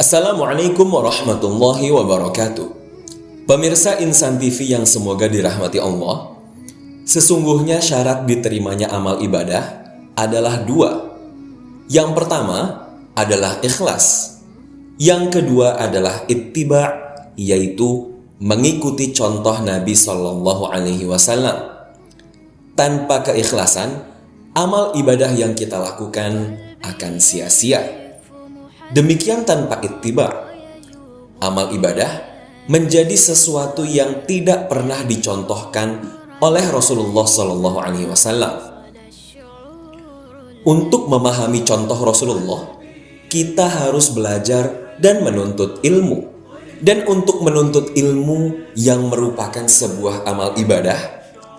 Assalamualaikum warahmatullahi wabarakatuh. Pemirsa Insan TV yang semoga dirahmati Allah, sesungguhnya syarat diterimanya amal ibadah adalah dua. Yang pertama adalah ikhlas. Yang kedua adalah ittiba', yaitu mengikuti contoh Nabi Shallallahu Alaihi Wasallam. Tanpa keikhlasan, amal ibadah yang kita lakukan akan sia-sia. Demikian tanpa ittiba', amal ibadah menjadi sesuatu yang tidak pernah dicontohkan oleh Rasulullah Shallallahu Alaihi Wasallam. Untuk memahami contoh Rasulullah, kita harus belajar dan menuntut ilmu. Dan untuk menuntut ilmu yang merupakan sebuah amal ibadah,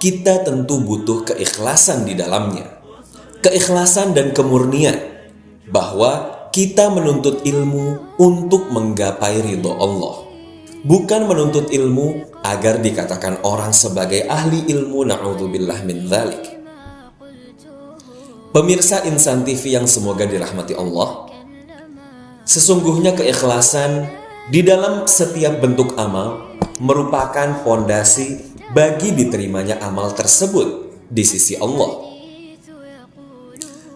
kita tentu butuh keikhlasan di dalamnya. Keikhlasan dan kemurnian bahwa kita menuntut ilmu untuk menggapai ridho Allah, bukan menuntut ilmu agar dikatakan orang sebagai ahli ilmu, na'udzubillah min dzalik. Pemirsa Insan TV yang semoga dirahmati Allah, sesungguhnya keikhlasan di dalam setiap bentuk amal merupakan fondasi bagi diterimanya amal tersebut di sisi Allah.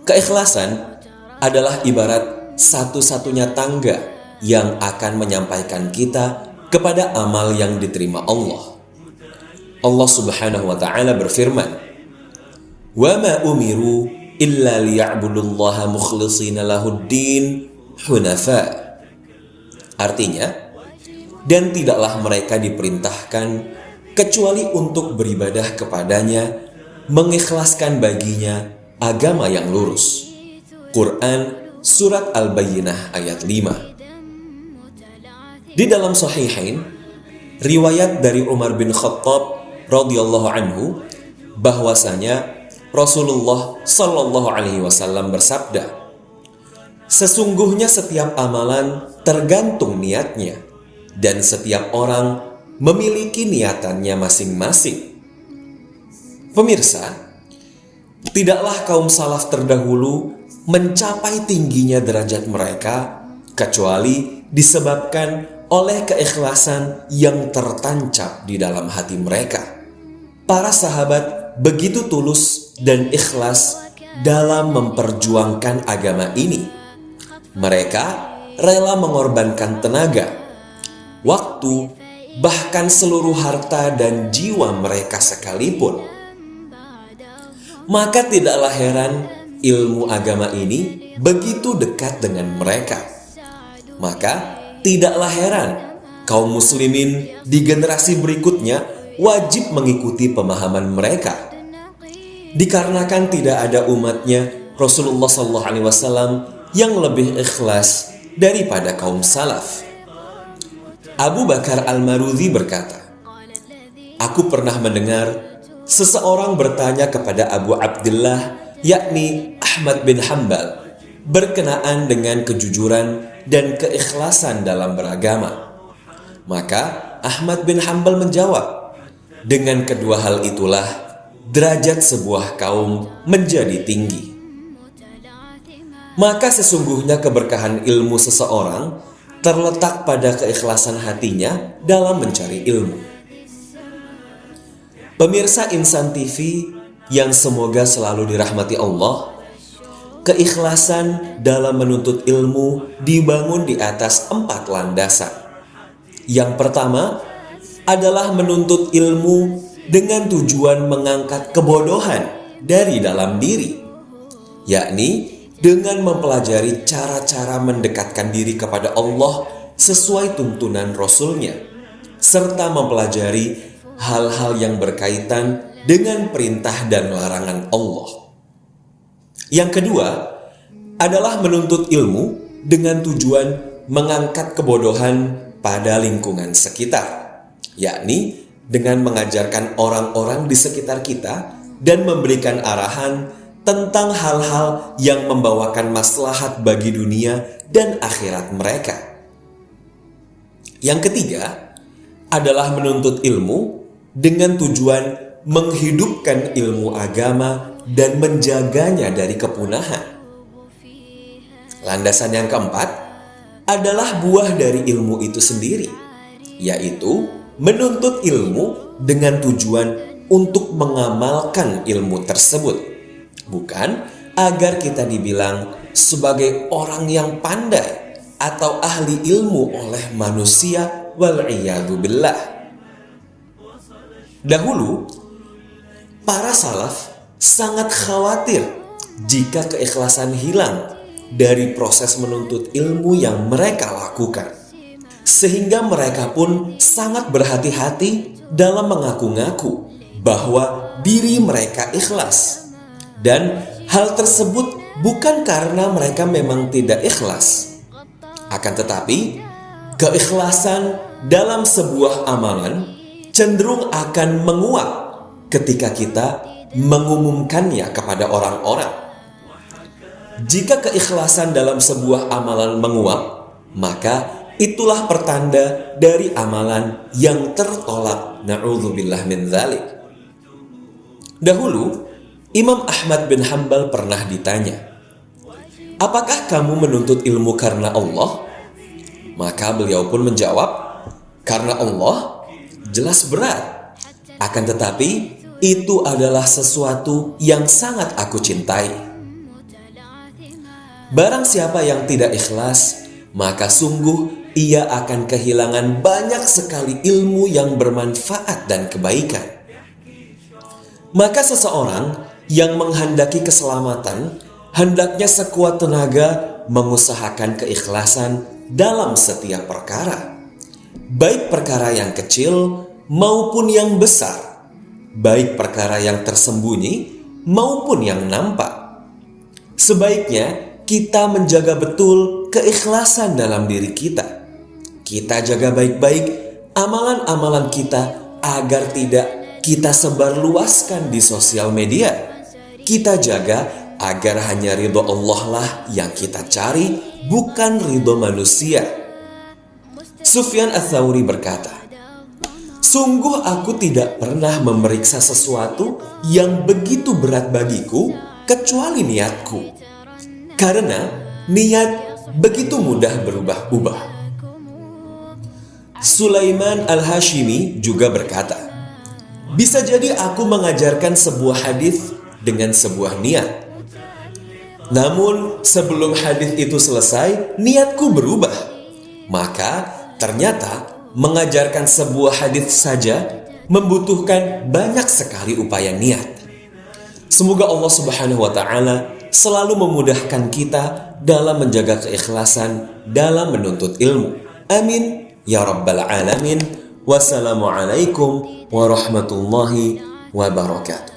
Keikhlasan adalah ibarat satu-satunya tangga yang akan menyampaikan kita kepada amal yang diterima Allah. Allah Subhanahu wa taala berfirman, "Wa ma umiru illa liya'budullaha mukhlishina lahuddin hunafa." Artinya, dan tidaklah mereka diperintahkan kecuali untuk beribadah kepadanya, mengikhlaskan baginya agama yang lurus. Quran Surat Al-Bayyinah ayat 5. Di dalam Sahihain, riwayat dari Umar bin Khattab radhiyallahu anhu bahwasanya Rasulullah Shallallahu Alaihi Wasallam bersabda, "Sesungguhnya setiap amalan tergantung niatnya, dan setiap orang memiliki niatannya masing-masing." Pemirsa, tidaklah kaum salaf terdahulu mencapai tingginya derajat mereka kecuali disebabkan oleh keikhlasan yang tertancap di dalam hati mereka. Para sahabat begitu tulus dan ikhlas dalam memperjuangkan agama ini. Mereka rela mengorbankan tenaga, waktu, bahkan seluruh harta dan jiwa mereka sekalipun. Maka tidaklah heran ilmu agama ini begitu dekat dengan mereka. Maka tidaklah heran kaum muslimin di generasi berikutnya wajib mengikuti pemahaman mereka. Dikarenakan tidak ada umatnya Rasulullah SAW yang lebih ikhlas daripada kaum salaf. Abu Bakar Al-Marudhi berkata, "Aku pernah mendengar seseorang bertanya kepada Abu Abdullah, yakni Ahmad bin Hanbal, berkenaan dengan kejujuran dan keikhlasan dalam beragama. Maka Ahmad bin Hanbal menjawab, dengan kedua hal itulah derajat sebuah kaum menjadi tinggi. Maka sesungguhnya keberkahan ilmu seseorang terletak pada keikhlasan hatinya dalam mencari ilmu." Pemirsa Insan TV yang semoga selalu dirahmati Allah, keikhlasan dalam menuntut ilmu dibangun di atas 4 landasan. Yang pertama adalah menuntut ilmu dengan tujuan mengangkat kebodohan dari dalam diri, yakni dengan mempelajari cara-cara mendekatkan diri kepada Allah sesuai tuntunan Rasul-Nya, serta mempelajari hal-hal yang berkaitan dengan perintah dan larangan Allah. Yang kedua adalah menuntut ilmu dengan tujuan mengangkat kebodohan pada lingkungan sekitar, yakni dengan mengajarkan orang-orang di sekitar kita dan memberikan arahan tentang hal-hal yang membawakan maslahat bagi dunia dan akhirat mereka. Yang ketiga adalah menuntut ilmu dengan tujuan menghidupkan ilmu agama dan menjaganya dari kepunahan. Landasan yang keempat adalah buah dari ilmu itu sendiri, yaitu menuntut ilmu dengan tujuan untuk mengamalkan ilmu tersebut, bukan agar kita dibilang sebagai orang yang pandai atau ahli ilmu oleh manusia, wal'iyadu billah. Dahulu, para salaf sangat khawatir jika keikhlasan hilang dari proses menuntut ilmu yang mereka lakukan. Sehingga mereka pun sangat berhati-hati dalam mengaku-ngaku bahwa diri mereka ikhlas. Dan hal tersebut bukan karena mereka memang tidak ikhlas. Akan tetapi, keikhlasan dalam sebuah amalan cenderung akan menguap ketika kita mengumumkannya kepada orang-orang. Jika keikhlasan dalam sebuah amalan menguap, maka itulah pertanda dari amalan yang tertolak. Na'udzubillah min dzalik. Dahulu, Imam Ahmad bin Hanbal pernah ditanya, "Apakah kamu menuntut ilmu karena Allah?" Maka beliau pun menjawab, "Karena Allah." Jelas berat, akan tetapi itu adalah sesuatu yang sangat aku cintai. Barang siapa yang tidak ikhlas, maka sungguh ia akan kehilangan banyak sekali ilmu yang bermanfaat dan kebaikan. Maka seseorang yang menghendaki keselamatan, hendaknya sekuat tenaga mengusahakan keikhlasan dalam setiap perkara. Baik perkara yang kecil maupun yang besar, baik perkara yang tersembunyi maupun yang nampak. Sebaiknya kita menjaga betul keikhlasan dalam diri kita. Kita jaga baik-baik amalan-amalan kita agar tidak kita sebarluaskan di sosial media. Kita jaga agar hanya ridho Allah lah yang kita cari, bukan ridho manusia. Sufyan Ats-Tsauri berkata, "Sungguh aku tidak pernah memeriksa sesuatu yang begitu berat bagiku kecuali niatku. Karena niat begitu mudah berubah-ubah." Sulaiman Al-Hashimi juga berkata, "Bisa jadi aku mengajarkan sebuah hadis dengan sebuah niat. Namun sebelum hadis itu selesai, niatku berubah. Maka ternyata mengajarkan sebuah hadis saja membutuhkan banyak sekali upaya niat." Semoga Allah Subhanahu wa Ta'ala selalu memudahkan kita dalam menjaga keikhlasan dalam menuntut ilmu. Amin ya rabbal alamin. Wassalamualaikum warahmatullahi wabarakatuh.